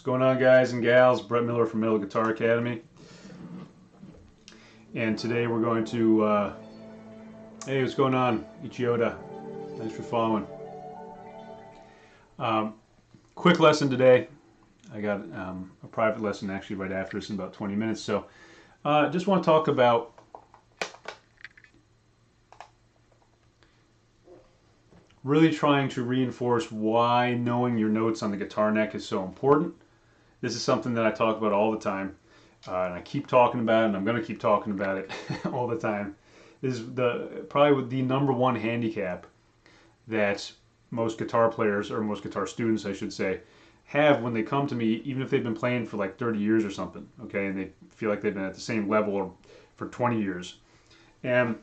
going on, guys and gals? Brett Miller from Metal Guitar Academy. And today we're going to, hey, what's going on? Ichioda. Thanks for following. Quick lesson today. I got a private lesson actually right after this in about 20 minutes. So just want to talk about really trying to reinforce why knowing your notes on the guitar neck is so important. This is something that I talk about all the time, and I keep talking about it, and I'm going to keep talking about it all the time. This is probably the number one handicap that most guitar players, or most guitar students I should say, have when they come to me, even if they've been playing for like 30 years or something, okay, and they feel like they've been at the same level for 20 years. And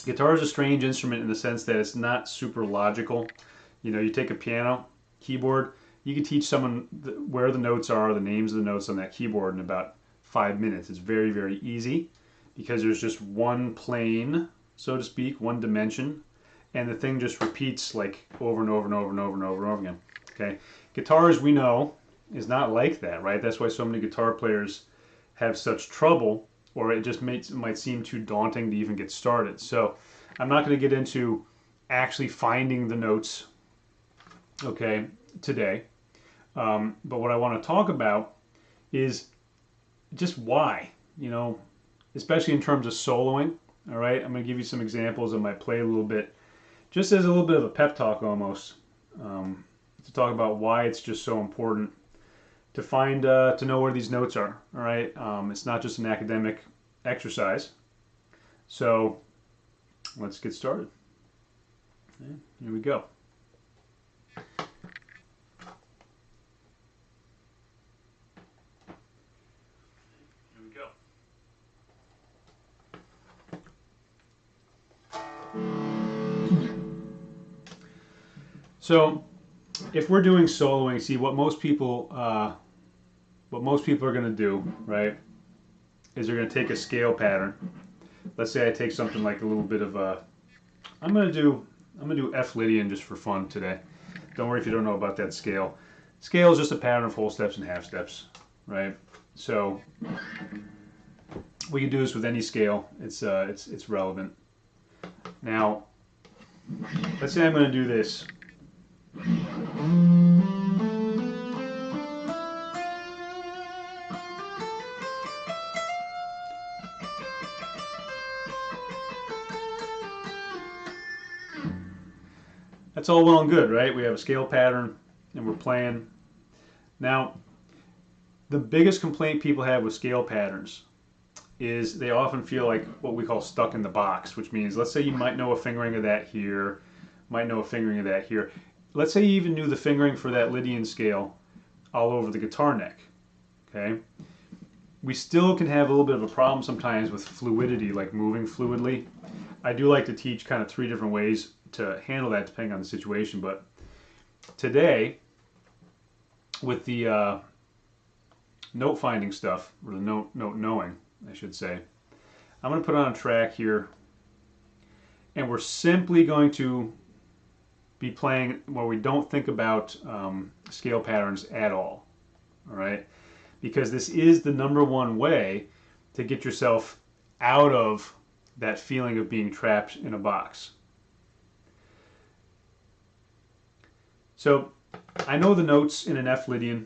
guitar is a strange instrument in the sense that it's not super logical. You know, you take a piano keyboard, you can teach someone where the notes are, the names of the notes on that keyboard in about 5 minutes. It's very, very easy because there's just one plane, so to speak, one dimension, and the thing just repeats like over and over and over and over and over and over again. Okay, guitar, as we know, is not like that, right? That's why so many guitar players have such trouble, or it just might seem too daunting to even get started. So I'm not going to get into actually finding the notes, okay, today. But what I want to talk about is just why, you know, especially in terms of soloing. All right, I'm going to give you some examples. I might play a little bit, just as a little bit of a pep talk almost, to talk about why it's just so important to find, to know where these notes are. All right, it's not just an academic exercise. So let's get started. Okay, here we go. So if we're doing soloing, see what most people are going to do, right, is they're going to take a scale pattern. Let's say I take something like a little bit of a, I'm going to do F Lydian just for fun today. Don't worry if you don't know about that scale. Scale is just a pattern of whole steps and half steps, right? So we can do this with any scale. It's relevant. Now, let's say I'm going to do this. That's all well and good, right? We have a scale pattern and we're playing. Now, the biggest complaint people have with scale patterns is they often feel like what we call stuck in the box, which means, let's say you might know a fingering of that here, might know a fingering of that here. Let's say you even knew the fingering for that Lydian scale all over the guitar neck, okay? We still can have a little bit of a problem sometimes with fluidity, like moving fluidly. I do like to teach kind of 3 different ways to handle that depending on the situation, but today, with the note finding stuff, or the note knowing, I should say, I'm going to put on a track here, and we're simply going to be playing where we don't think about scale patterns at all right? Because this is the number one way to get yourself out of that feeling of being trapped in a box. So I know the notes in an F Lydian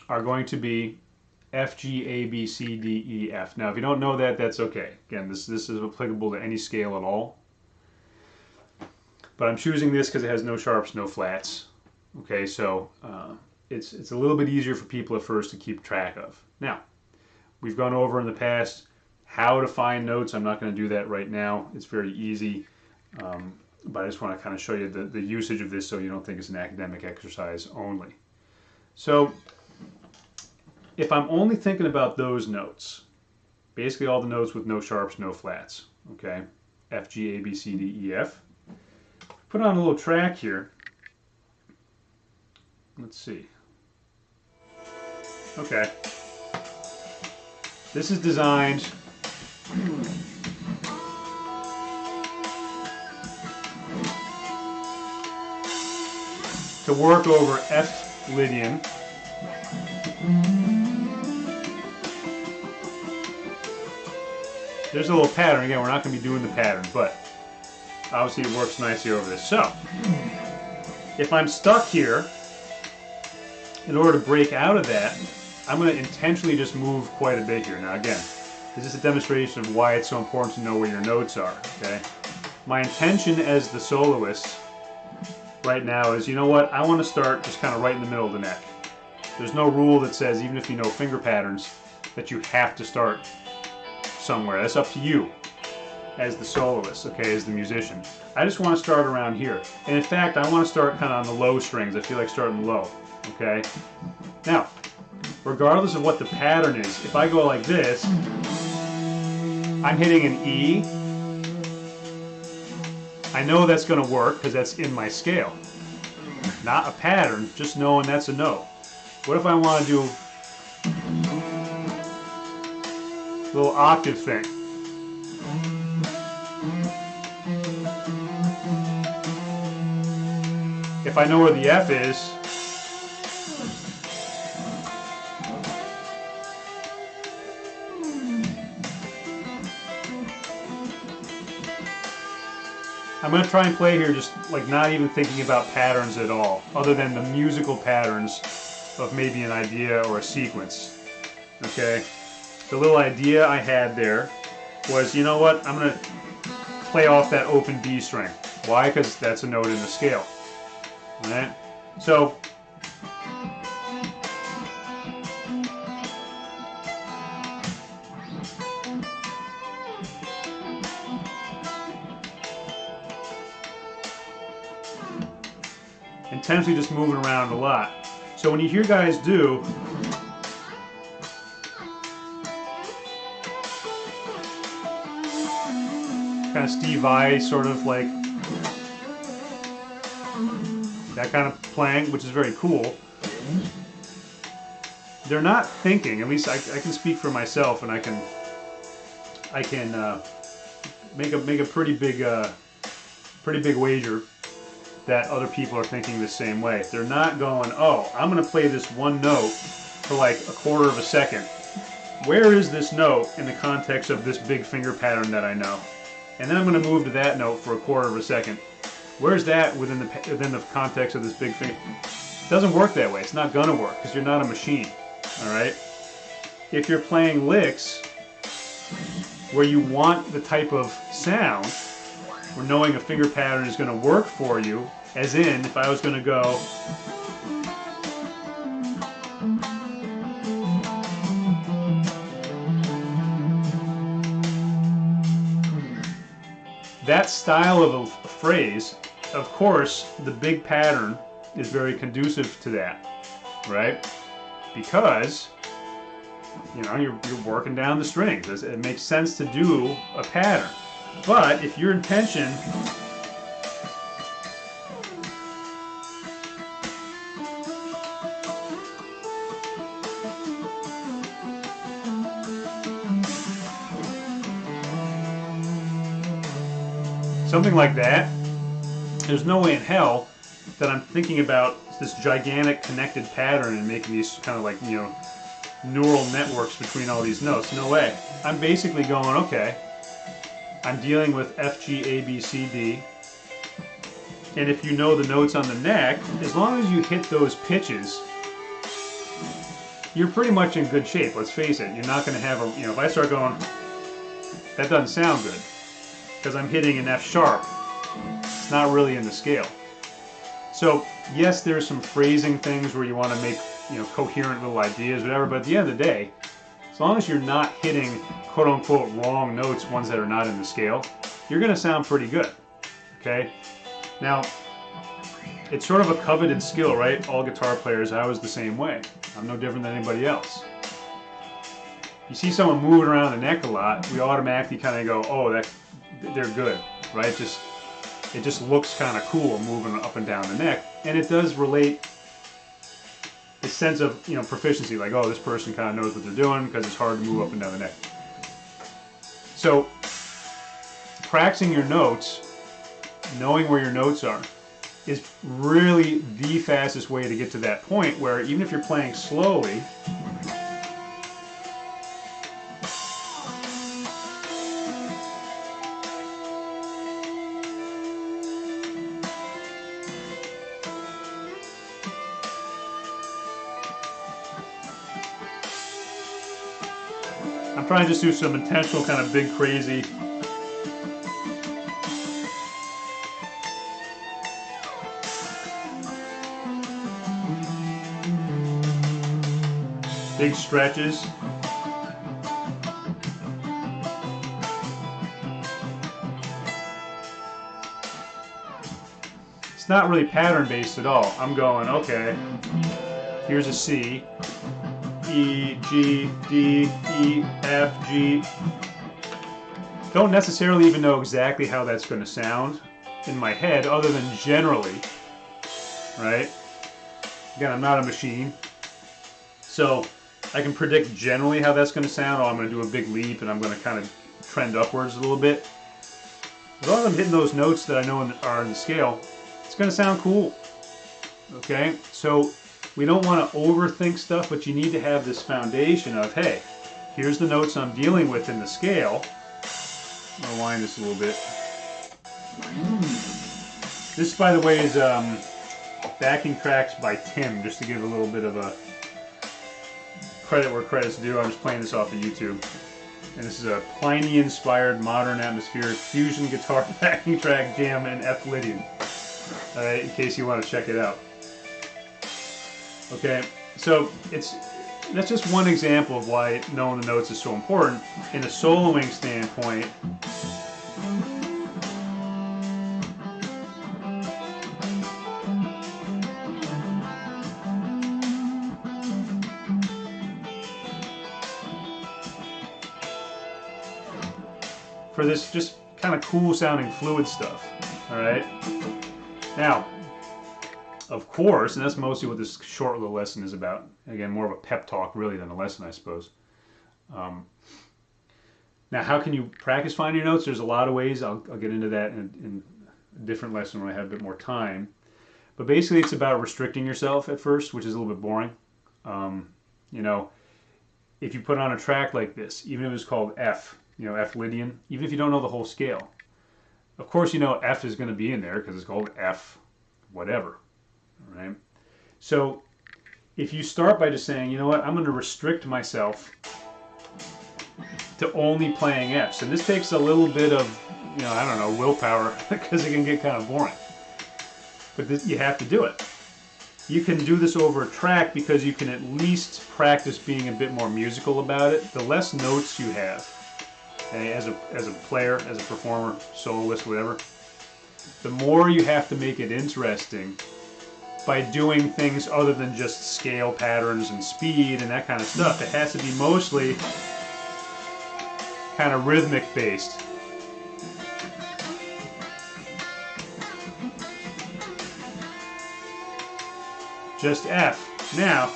are going to be F, G, A, B, C, D, E, F. Now, if you don't know that, that's okay. Again, this is applicable to any scale at all. But I'm choosing this because it has no sharps, no flats. Okay, so it's a little bit easier for people at first to keep track of. Now, we've gone over in the past how to find notes. I'm not going to do that right now. It's very easy. But I just want to kind of show you the usage of this so you don't think it's an academic exercise only. So if I'm only thinking about those notes, basically all the notes with no sharps, no flats, okay, F, G, A, B, C, D, E, F. Put on a little track here. Let's see. Okay. This is designed to work over F Lydian. There's a little pattern. Again, we're not going to be doing the pattern, but obviously it works nicely over this. So, if I'm stuck here, in order to break out of that, I'm going to intentionally just move quite a bit here. Now again, this is a demonstration of why it's so important to know where your notes are, okay? My intention as the soloist right now is, you know what, I want to start just kind of right in the middle of the neck. There's no rule that says, even if you know finger patterns, that you have to start somewhere. That's up to you as the soloist, okay, as the musician. I just want to start around here. And in fact, I want to start kind of on the low strings. I feel like starting low, okay? Now, regardless of what the pattern is, if I go like this, I'm hitting an E. I know that's going to work because that's in my scale. Not a pattern, just knowing that's a note. What if I want to do a little octave thing? If I know where the F is, I'm going to try and play here just like not even thinking about patterns at all, other than the musical patterns of maybe an idea or a sequence. Okay? The little idea I had there was, you know what, I'm going to play off that open B string. Why? Because that's a note in the scale. Alright? So, intentionally just moving around a lot. So when you hear guys do kind of Steve Vai, sort of like that kind of playing, which is very cool, they're not thinking, at least I can speak for myself, and I can make a pretty big wager that other people are thinking the same way. They're not going, oh, I'm going to play this one note for like a quarter of a second. Where is this note in the context of this big finger pattern that I know? And then I'm going to move to that note for a quarter of a second. Where's that within the context of this big finger? It doesn't work that way. It's not going to work because you're not a machine. All right? If you're playing licks where you want the type of sound, where knowing a finger pattern is going to work for you, as in, if I was going to go that style of a phrase, of course, the big pattern is very conducive to that, right? Because, you know, you're working down the strings. It makes sense to do a pattern. But if your intention something like that, there's no way in hell that I'm thinking about this gigantic connected pattern and making these kind of like, you know, neural networks between all these notes. No way. I'm basically going, okay, I'm dealing with F, G, A, B, C, D. And if you know the notes on the neck, as long as you hit those pitches, you're pretty much in good shape. Let's face it. You're not going to have a, you know, if I start going, that doesn't sound good because I'm hitting an F sharp. It's not really in the scale. So yes, there's some phrasing things where you want to make, you know, coherent little ideas, whatever, but at the end of the day, as long as you're not hitting quote-unquote wrong notes, ones that are not in the scale, you're going to sound pretty good, okay? Now, it's sort of a coveted skill, right? All guitar players, I was the same way. I'm no different than anybody else. You see someone moving around the neck a lot, we automatically kind of go, oh, they're good, right? It just looks kind of cool moving up and down the neck, and it does relate a sense of, you know, proficiency, like, oh, this person kind of knows what they're doing because it's hard to move up and down the neck. So practicing your notes, knowing where your notes are, is really the fastest way to get to that point where even if you're playing slowly, I'm trying to just do some intentional kind of big crazy big stretches. It's not really pattern based at all. I'm going, okay, here's a C, E, G, D, E, F, G. Don't necessarily even know exactly how that's going to sound in my head other than generally, right? Again, I'm not a machine. So I can predict generally how that's going to sound. Oh, I'm going to do a big leap and I'm going to kind of trend upwards a little bit. As long as I'm hitting those notes that I know are in the scale, it's going to sound cool. Okay, so we don't want to overthink stuff, but you need to have this foundation of, hey, here's the notes I'm dealing with in the scale. I'm going to wind this a little bit. This, by the way, is backing tracks by Tim, just to give a little bit of a credit where credit's due. I'm just playing this off of YouTube. And this is a Pliny-inspired modern atmospheric fusion guitar backing track jam in F Lydian. Alright, in case you want to check it out. Okay, so that's just one example of why knowing the notes is so important. In a soloing standpoint, for this just kind of cool sounding fluid stuff, all right? Now, of course, and that's mostly what this short little lesson is about. Again, more of a pep talk really than a lesson, I suppose. Now, how can you practice finding your notes? There's a lot of ways. I'll get into that in a different lesson when I have a bit more time. But basically, it's about restricting yourself at first, which is a little bit boring. You know, if you put on a track like this, even if it was called F, you know, F Lydian, even if you don't know the whole scale, of course you know F is going to be in there because it's called F whatever, right? So if you start by just saying, you know what, I'm going to restrict myself to only playing Fs, and this takes a little bit of, you know, I don't know, willpower because it can get kind of boring, but you have to do it. You can do this over a track because you can at least practice being a bit more musical about it. The less notes you have, okay, as a player, as a performer, soloist, whatever, the more you have to make it interesting by doing things other than just scale patterns and speed and that kind of stuff. It has to be mostly kind of rhythmic based. Just F. Now,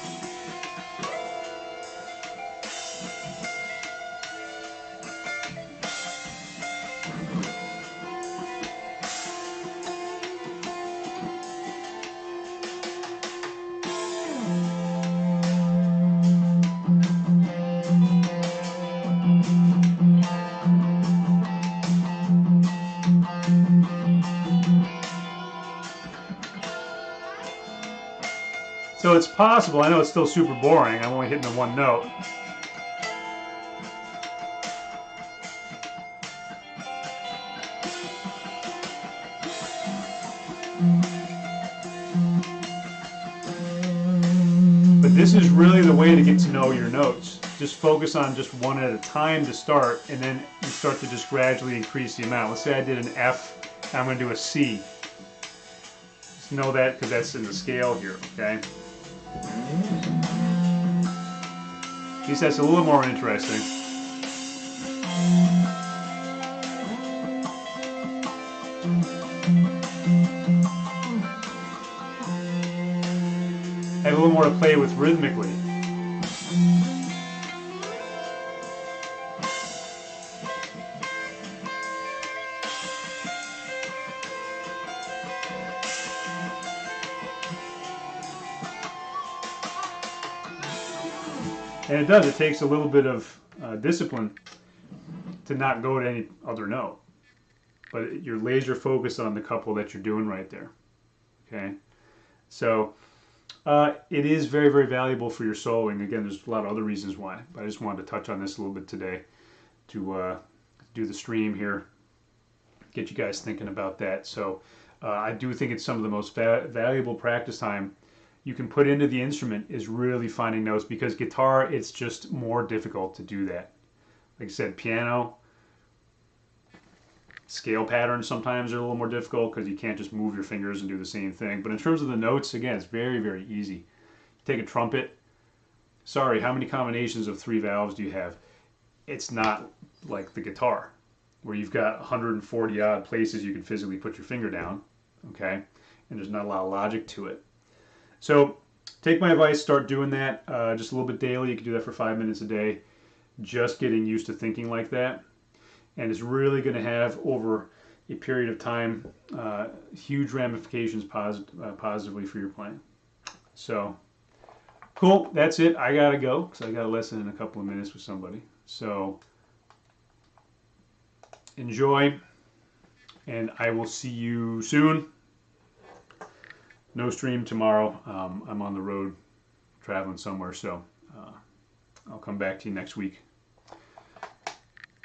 so it's possible, I know it's still super boring, I'm only hitting the one note. But this is really the way to get to know your notes. Just focus on just one at a time to start, and then you start to just gradually increase the amount. Let's say I did an F, I'm going to do a C. Just know that because that's in the scale here, okay? At least that's a little more interesting. I have a little more to play with rhythmically. And it does. It takes a little bit of discipline to not go to any other note. But you're laser focused on the couple that you're doing right there. Okay? So it is very, very valuable for your soloing. Again, there's a lot of other reasons why. But I just wanted to touch on this a little bit today to do the stream here, get you guys thinking about that. So I do think it's some of the most valuable practice time you can put into the instrument is really finding notes, because guitar, it's just more difficult to do that. Like I said, piano, scale patterns sometimes are a little more difficult because you can't just move your fingers and do the same thing. But in terms of the notes, again, it's very, very easy. You take a trumpet. Sorry, how many combinations of 3 valves do you have? It's not like the guitar, where you've got 140 odd places you can physically put your finger down, okay? And there's not a lot of logic to it. So take my advice, start doing that just a little bit daily. You can do that for 5 minutes a day, just getting used to thinking like that. And it's really going to have, over a period of time, huge ramifications positively for your playing. So, cool, that's it. I got to go because I got a lesson in a couple of minutes with somebody. So, enjoy, and I will see you soon. No stream tomorrow. I'm on the road traveling somewhere, so I'll come back to you next week.